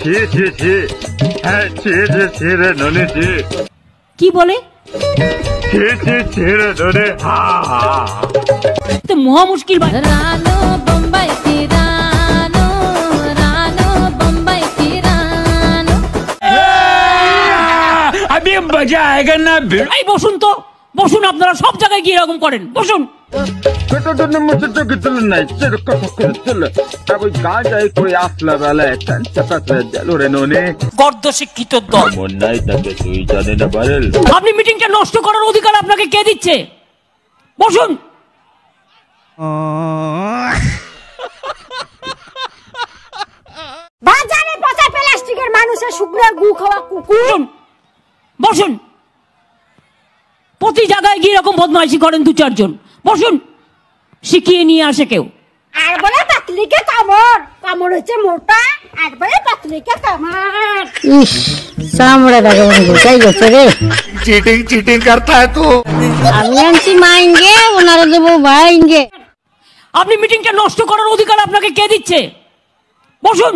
ছি ছি ছি, হ্যাঁ ছি ছি ছি রে ননি ছি, কি বলে? ছি ছি ছি রে ননি, হা হা। তো মহা মুশকিল ভাই। रानो बम्बई की रानो, रानो बम्बई की रानो। अभी मजा आएगा ना। এই বসুন তো, বসুন। আপনারা সব জায়গায় গিয়ে এরকম করেন, বসুন। পেটটা মুছে চোখে তুলে নাই, চলে কথা করে চলে। আর ওই গাঁজায় কই আসলা বেলায় চাপা করে দিল রে ননি। গর্দ শিক্ষিত দল। মন নাই তাকে তুই জানে না পারেল। আপনি মিটিংটা নষ্ট করার অধিকার আপনাকে কে দিচ্ছে? বসুন। বাজারে পচা প্লাস্টিকের মানুষের শুকনো গু খাওয়া কুকুর। বসুন। প্রতি জায়গায় গিয়ে এরকম বদমাইশি করেন দু চারজন। বসুন। শিখিয়ে নিয়ে আসে কেউ। আর বলে পাতলিকে কামড়, কামড় হচ্ছে মোটা। আর বলে পাতলিকে কামড়। ইস, চামড়াটাকে মনে গোটাই গেছে রে। चीटिंग चीटिंग करता है तू। আমি আনছি মাইঙ্গে, ওনারা দেবো ভাইঙ্গে। আপনি মিটিংটা নষ্ট করার অধিকার আপনাকে কে দিচ্ছে? বসুন।